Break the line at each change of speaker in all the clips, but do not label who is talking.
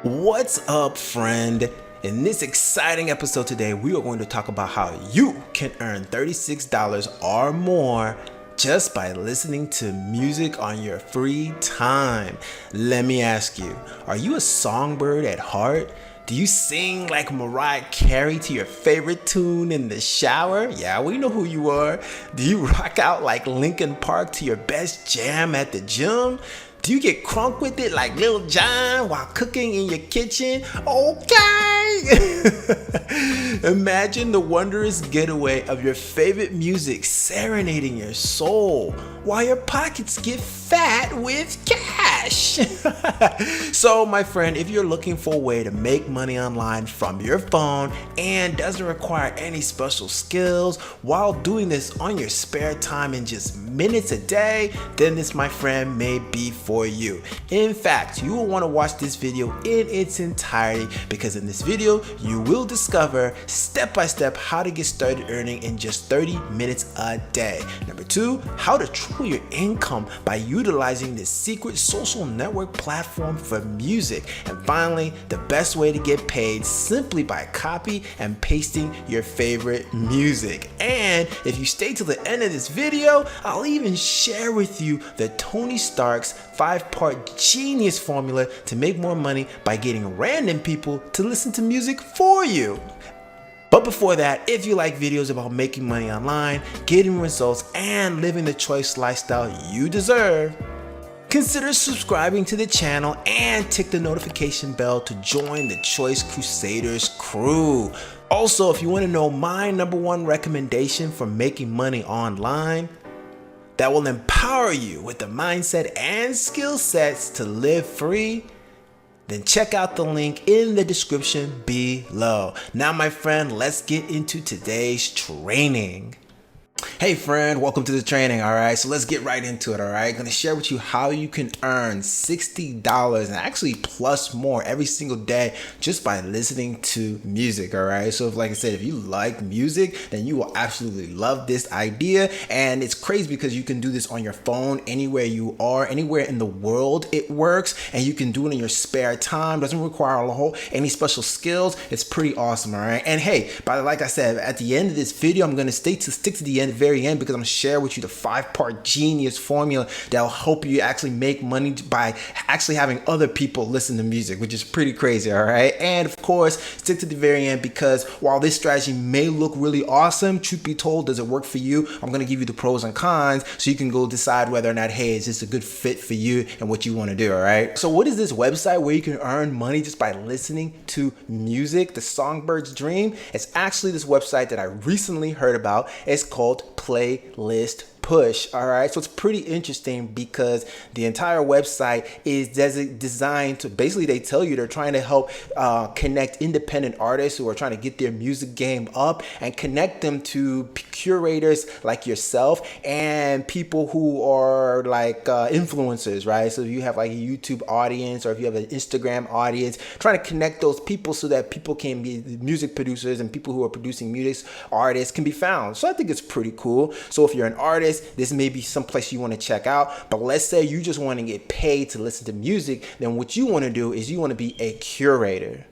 What's up, friend? In this exciting episode today, we are going to talk about how you can earn $36 or more just by listening to music on your free time. Let me ask you, are you a songbird at heart? Do you sing like Mariah Carey to your favorite tune in the shower? Yeah, we know who you are. Do you rock out like Linkin Park to your best jam at the gym? Do you get crunk with it like Lil Jon while cooking in your kitchen? Okay! Imagine the wondrous getaway of your favorite music serenading your soul while your pockets get fat with cash. So, my friend, if you're looking for a way to make money online from your phone and doesn't require any special skills while doing this on your spare time in just minutes a day, then this, my friend, may be for you. In fact, you will want to watch this video in its entirety because in this video, you will discover step by step how to get started earning in just 30 minutes a day. Number 2, how to triple your income by utilizing this secret social network platform for music. And finally, the best way to get paid simply by copy and pasting your favorite music. And if you stay till the end of this video, I'll even share with you the Tony Stark's 5-part genius formula to make more money by getting random people to listen to music for you. But before that, if you like videos about making money online, getting results, and living the choice lifestyle you deserve, consider subscribing to the channel and tick the notification bell to join the Choice Crusaders crew. Also, if you want to know my #1 recommendation for making money online that will empower you with the mindset and skill sets to live free, then check out the link in the description below. Now, my friend, let's get into today's training. Hey friend, welcome to the training, alright? So let's get right into it, alright? I'm gonna share with you how you can earn $60 and actually plus more every single day just by listening to music, alright? So like I said, if you like music, then you will absolutely love this idea. And it's crazy because you can do this on your phone anywhere you are, anywhere in the world it works, and you can do it in your spare time. Doesn't require any special skills. It's pretty awesome, alright? And hey, like I said, at the end of this video, I'm gonna stick to the very end because I'm gonna share with you the 5-part genius formula that will help you actually make money by actually having other people listen to music, which is pretty crazy, all right? And of course, stick to the very end because while this strategy may look really awesome, truth be told, does it work for you? I'm gonna give you the pros and cons so you can go decide whether or not, hey, is this a good fit for you and what you want to do, all right? So what is this website where you can earn money just by listening to music? The Songbirds Dream. It's actually this website that I recently heard about. It's called Playlist Push. All right, so it's pretty interesting because the entire website is designed to basically, they tell you they're trying to help connect independent artists who are trying to get their music game up and connect them to curators like yourself and people who are like influencers, right? So if you have like a YouTube audience or if you have an Instagram audience, trying to connect those people so that people can be music producers and people who are producing music, artists can be found. So I think it's pretty cool. So if you're an artist, this may be some place you want to check out. But let's say you just want to get paid to listen to music, then what you want to do is you want to be a curator.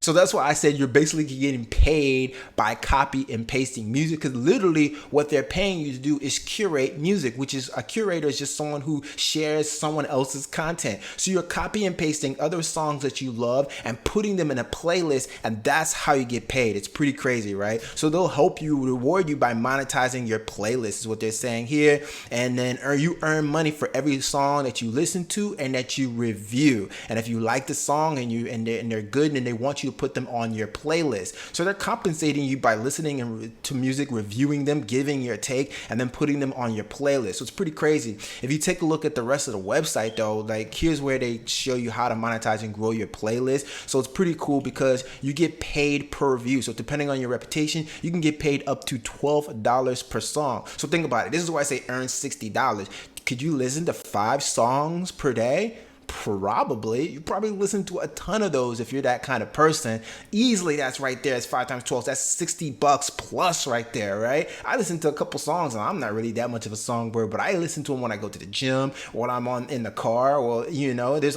So that's why I said you're basically getting paid by copy and pasting music, because literally what they're paying you to do is curate music, which is a curator is just someone who shares someone else's content. So you're copy and pasting other songs that you love and putting them in a playlist, and that's how you get paid. It's pretty crazy, right? So they'll help you, reward you by monetizing your playlist is what they're saying here. And then you earn money for every song that you listen to and that you review. And if you like the song and they're good and they want you to put them on your playlist. So they're compensating you by listening to music, reviewing them, giving your take, and then putting them on your playlist. So it's pretty crazy. If you take a look at the rest of the website though, like here's where they show you how to monetize and grow your playlist. So it's pretty cool because you get paid per view. So depending on your reputation, you can get paid up to $12 per song. So think about it. This is why I say earn $60. Could you listen to 5 songs per day Probably. You probably listen to a ton of those if you're that kind of person. Easily, that's right there. It's 5 times 12. That's $60 plus right there, right? I listen to a couple songs, and I'm not really that much of a songbird, but I listen to them when I go to the gym or when I'm in the car. Well, there's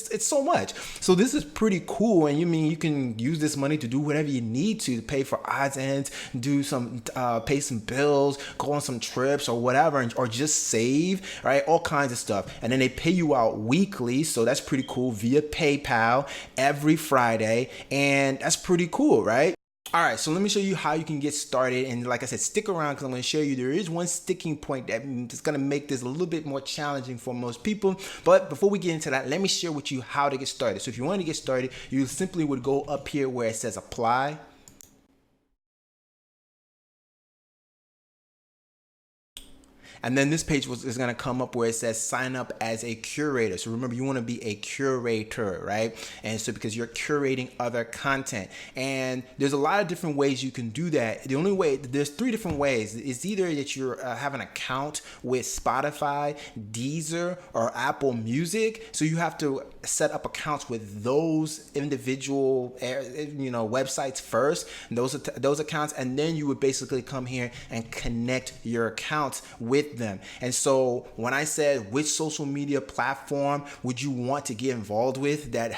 it's so much. So this is pretty cool, and you can use this money to do whatever you need to pay for odds and ends, do some pay some bills, go on some trips or whatever, or just save, right? All kinds of stuff, and then they pay you out weekly. So that's pretty cool via PayPal every Friday. And that's pretty cool, right? All right, so let me show you how you can get started. And like I said, stick around because I'm going to show you there is one sticking point that is going to make this a little bit more challenging for most people. But before we get into that, let me share with you how to get started. So if you want to get started, you simply would go up here where it says apply. And then this page is going to come up where it says sign up as a curator. So remember, you want to be a curator, right? And so because you're curating other content, and there's a lot of different ways you can do that. The only way, there's 3 different ways. It's either that you have an account with Spotify, Deezer, or Apple Music. So you have to set up accounts with those individual websites first, those accounts, and then you would basically come here and connect your accounts with them. And so when I said which social media platform would you want to get involved with that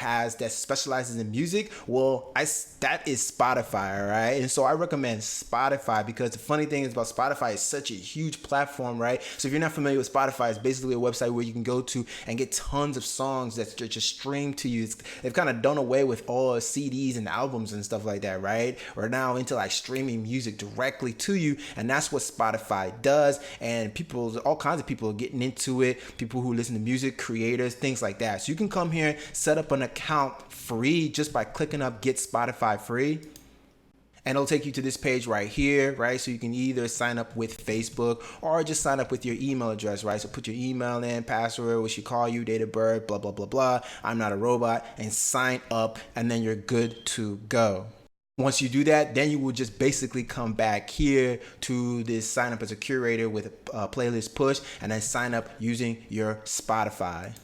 specializes in music, well, that is Spotify, all right? And so I recommend Spotify because the funny thing is about Spotify is such a huge platform, right? So if you're not familiar with Spotify, it's basically a website where you can go to and get tons of songs that just stream to you. They've kind of done away with all CDs and albums and stuff like that, right? We're now into like streaming music directly to you, and that's what Spotify does. And all kinds of people are getting into it. People who listen to music, creators, things like that. So you can come here, set up an account free just by clicking up Get Spotify Free. And it'll take you to this page right here, right? So you can either sign up with Facebook or just sign up with your email address, right? So put your email in, password, what she call you, date of birth, blah, blah, blah, blah. I'm not a robot, and sign up, and then you're good to go. Once you do that, then you will just basically come back here to this sign up as a curator with a playlist push, and then sign up using your Spotify.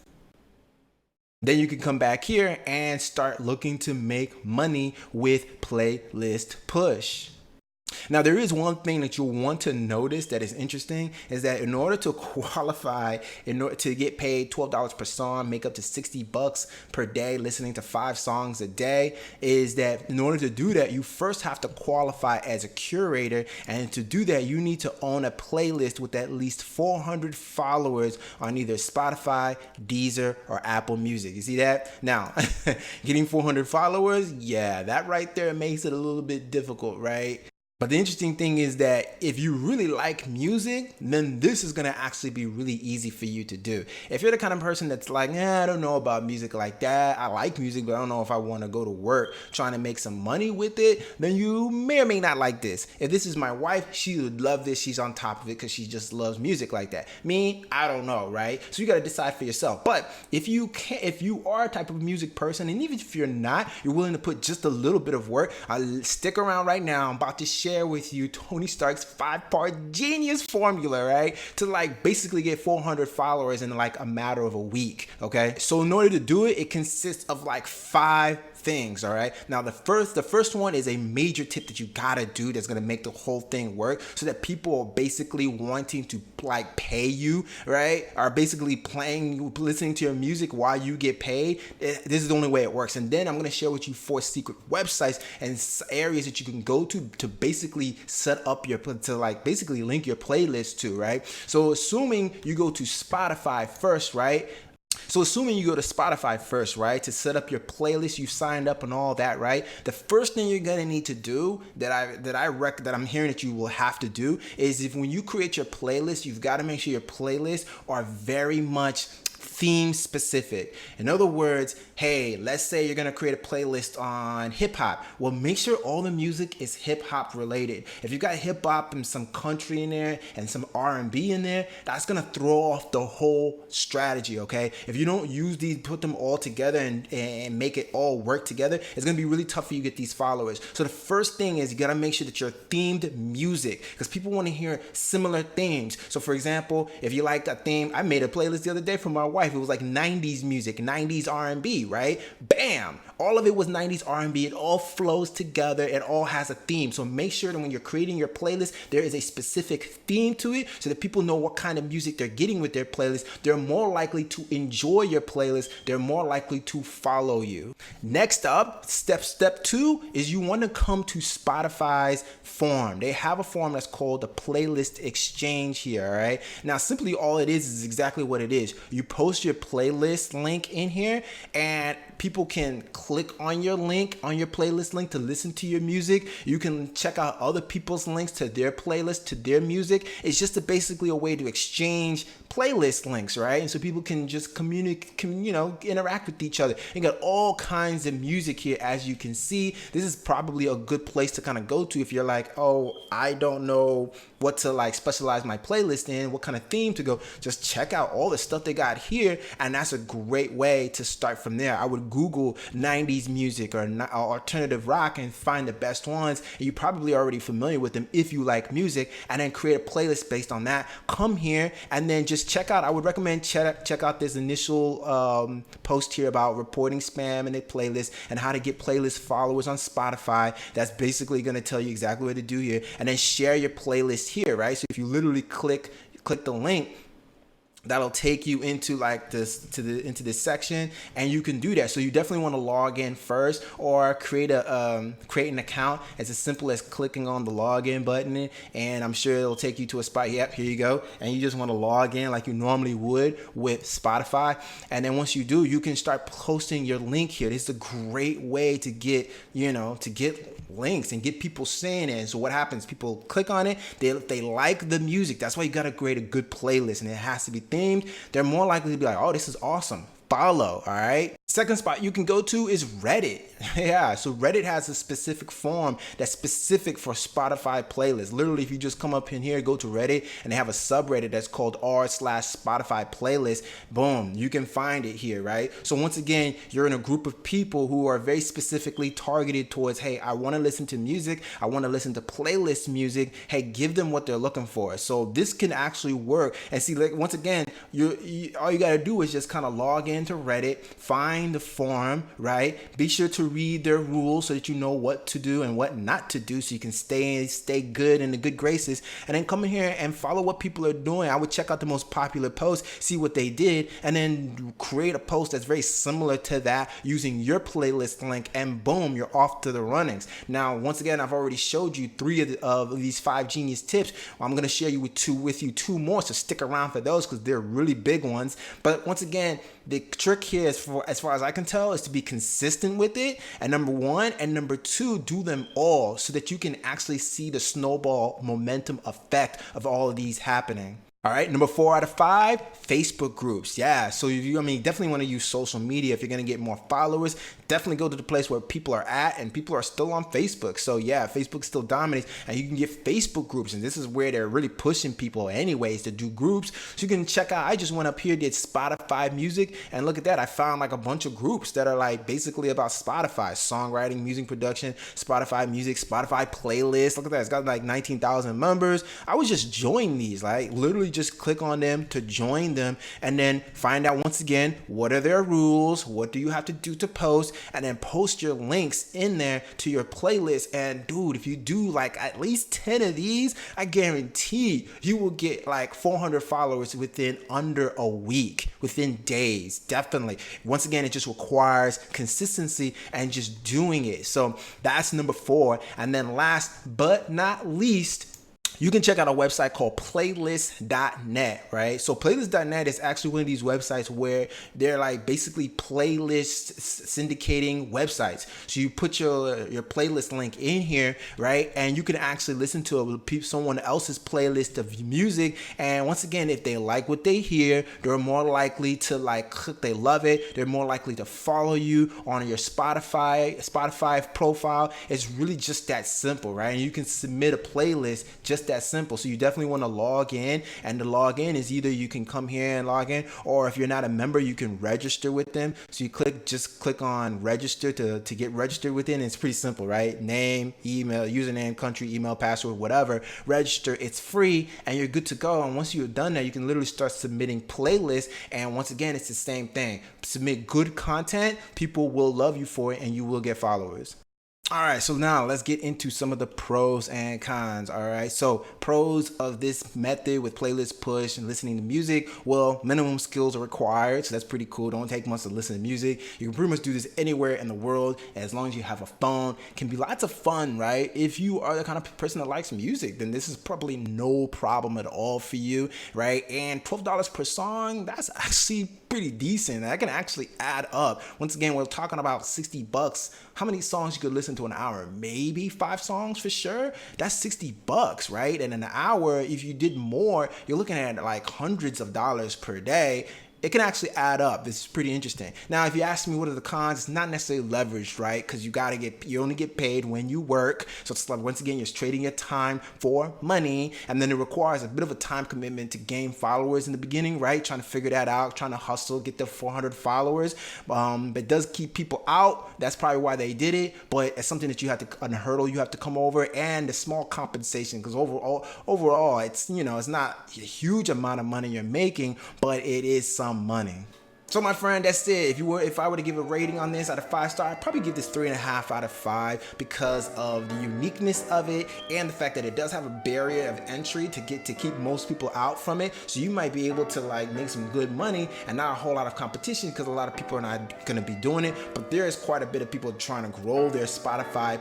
Then you can come back here and start looking to make money with playlist push. Now, there is one thing that you'll want to notice that is interesting is that in order to qualify, in order to get paid $12 per song, make up to $60 per day, listening to 5 songs a day, is that in order to do that, you first have to qualify as a curator. And to do that, you need to own a playlist with at least 400 followers on either Spotify, Deezer, or Apple Music. You see that? Now, getting 400 followers, yeah, that right there makes it a little bit difficult, right? But the interesting thing is that if you really like music, then this is going to actually be really easy for you to do. If you're the kind of person that's like, I don't know about music like that. I like music, but I don't know if I want to go to work trying to make some money with it, then you may or may not like this. If this is my wife, she would love this. She's on top of it because she just loves music like that. Me, I don't know, right? So you got to decide for yourself. But if you are a type of music person, and even if you're not, you're willing to put just a little bit of work, stick around right now. I'm about to share with you Tony Stark's 5-part genius formula, right? To like basically get 400 followers in like a matter of a week, okay? So in order to do it, it consists of like 5 things, all right? Now the first one is a major tip that you gotta do that's gonna make the whole thing work, so that people are basically wanting to like pay you, right? Are basically listening to your music while you get paid. This is the only way it works. And then I'm gonna share with you 4 secret websites and areas that you can go to basically set up basically link your playlist to, right? So assuming you go to Spotify first, right? So assuming you go to Spotify first, right, to set up your playlist, you signed up and all that, right? The first thing you're gonna need to do that I'm hearing that you will have to do is when you create your playlist, you've got to make sure your playlists are very much theme specific. In other words, hey, let's say you're gonna create a playlist on hip hop. Well, make sure all the music is hip hop related. If you got hip hop and some country in there and some R&B in there, that's gonna throw off the whole strategy, okay? If you don't use these, put them all together and make it all work together, it's gonna be really tough for you to get these followers. So the first thing is you gotta make sure that you're themed music, because people wanna hear similar themes. So for example, if you like a theme, I made a playlist the other day for my wife. life, it was like 90s music, 90s R&B, right? Bam! All of it was 90s R&B. It all flows together. It all has a theme. So make sure that when you're creating your playlist, there is a specific theme to it so that people know what kind of music they're getting with their playlist. They're more likely to enjoy your playlist. They're more likely to follow you. Next up, step 2 is you want to come to Spotify's forum. They have a forum that's called the Playlist Exchange here, all right? Now, simply all it is exactly what it is. You post your playlist link in here, and people can click on your link, on your playlist link, to listen to your music. You can check out other people's links to their playlist, to their music. It's just basically a way to exchange playlist links, right? And so people can just communicate, interact with each other. You got all kinds of music here, as you can see. This is probably a good place to kind of go to if you're like, oh, I don't know what to like specialize my playlist in, what kind of theme to go. Just check out all the stuff they got here, and that's a great way to start from there. I would Google 90s music or alternative rock and find the best ones. And you're probably already familiar with them if you like music, and then create a playlist based on that. Come here and then just check out. I would recommend check out this initial post here about reporting spam in a playlist and how to get playlist followers on Spotify. That's basically going to tell you exactly what to do here, and then share your playlist here, right? So if you literally click the link, that'll take you into like into this section, and you can do that. So you definitely want to log in first, or create an account as simple as clicking on the login button, and I'm sure it'll take you to a spot. Yep, here you go. And you just want to log in like you normally would with Spotify. And then once you do, you can start posting your link here. This is a great way to get links and get people saying it. And so what happens? People click on it. They like the music. That's why you got to create a good playlist, and it has to be themed. They're more likely to be like, oh, this is awesome. Follow, all right? Second spot you can go to is Reddit. Yeah, so Reddit has a specific forum that's specific for Spotify playlists. Literally, if you just come up in here, go to Reddit, and they have a subreddit that's called r/Spotify playlist. Boom, you can find it here, right? So once again, you're in a group of people who are very specifically targeted towards, hey, I want to listen to music. I want to listen to playlist music. Hey, give them what they're looking for. So this can actually work. And see, like, once again, all you got to do is just kind of log into Reddit, find the forum, right? Be sure to read their rules so that you know what to do and what not to do, so you can stay good in the good graces. And then come in here and follow what people are doing. I would check out the most popular posts, see what they did, and then create a post that's very similar to that using your playlist link, and boom, you're off to the runnings. Now, once again, I've already showed you 3 of these 5 genius tips. I'm going to share you with two more, so stick around for those because they're really big ones. But once again, the trick here, as far as I can tell, is to be consistent with it. And number 1, and number 2, do them all so that you can actually see the snowball momentum effect of all of these happening. All right, number 4 out of 5, Facebook groups. Yeah, so definitely want to use social media if you're going to get more followers. Definitely go to the place where people are at, and people are still on Facebook. So yeah, Facebook still dominates, and you can get Facebook groups, and this is where they're really pushing people anyways to do groups. So you can check out, I just went up here, did Spotify music, and look at that. I found like a bunch of groups that are like basically about Spotify, songwriting, music production, Spotify music, Spotify playlist. Look at that, it's got like 19,000 members. I would just join these, like literally just click on them to join them, and then find out once again, what are their rules? What do you have to do to post? And then post your links in there to your playlist. And dude, if you do like at least 10 of these, I guarantee you will get like 400 followers within under a week, within days. Definitely. Once again, it just requires consistency and just doing it. So that's number 4. And then last but not least, you can check out a website called playlist.net, right? So playlist.net is actually one of these websites where they're like basically playlist syndicating websites. So you put your playlist link in here, right? And you can actually listen to someone else's playlist of music. And once again, if they like what they hear, they're more likely to like click, they love it. They're more likely to follow you on your Spotify profile. It's really just that simple, right? And you can submit a playlist just just that simple. So you definitely want to log in, and the login is either you can come here and log in, or if you're not a member, you can register with them. So you just click on register to get registered with it. And it's pretty simple, right? Name, email, username, country, email, password, whatever. Register. It's free, and you're good to go. And once you're done that, you can literally start submitting playlists. And once again, it's the same thing. Submit good content, people will love you for it, and you will get followers. All right, so now let's get into some of the pros and cons. All right, so pros of this method with playlist push and listening to music. Well, minimum skills are required, so that's pretty cool. Don't take much to listen to music. You can pretty much do this anywhere in the world as long as you have a phone. It can be lots of fun, right? If you are the kind of person that likes music, then this is probably no problem at all for you, right? And $12 per song, that's actually pretty decent. That can actually add up. Once again, we're talking about $60. How many songs you could listen to an hour? Maybe 5 songs for sure. That's $60, right? And in an hour, if you did more, you're looking at like hundreds of dollars per day. It can actually add up. This is pretty interesting. Now, if you ask me what are the cons, it's not necessarily leveraged, right? Because you only get paid when you work. So it's like, once again, you're trading your time for money. And then it requires a bit of a time commitment to gain followers in the beginning, right? Trying to figure that out, trying to hustle, get the 400 followers. But it does keep people out. That's probably why they did it. But it's something that you have to, a hurdle you have to come over, and the small compensation, because overall, it's, it's not a huge amount of money you're making, but it is some money. So my friend, that's it. If I were to give a rating on this out of 5 stars, I'd probably give this 3.5 out of 5 because of the uniqueness of it and the fact that it does have a barrier of entry to keep most people out from it. So you might be able to like make some good money and not a whole lot of competition because a lot of people are not going to be doing it. But there is quite a bit of people trying to grow their Spotify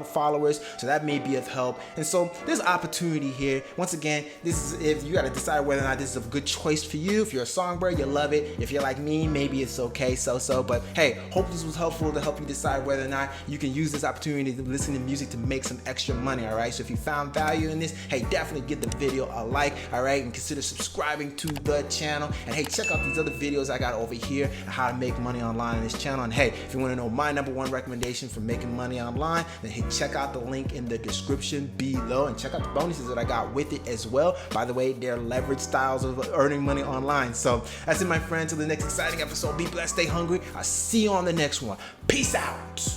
followers, so that may be of help. And so there's opportunity here. Once again, this is if you got to decide whether or not this is a good choice for you. If you're a songbird, you love it. If you're like me, maybe it's okay, but hey, hope this was helpful to help you decide whether or not you can use this opportunity to listen to music to make some extra money. All right, so if you found value in this, hey, definitely give the video a like, all right, and consider subscribing to the channel. And hey, check out these other videos I got over here on how to make money online on this channel. And hey, if you want to know my #1 recommendation for making money online, then hey, check out the link in the description below and check out the bonuses that I got with it as well. By the way, they're leverage styles of earning money online. So that's it, my friends. Till the next exciting episode, be blessed, stay hungry. I'll see you on the next one. Peace out.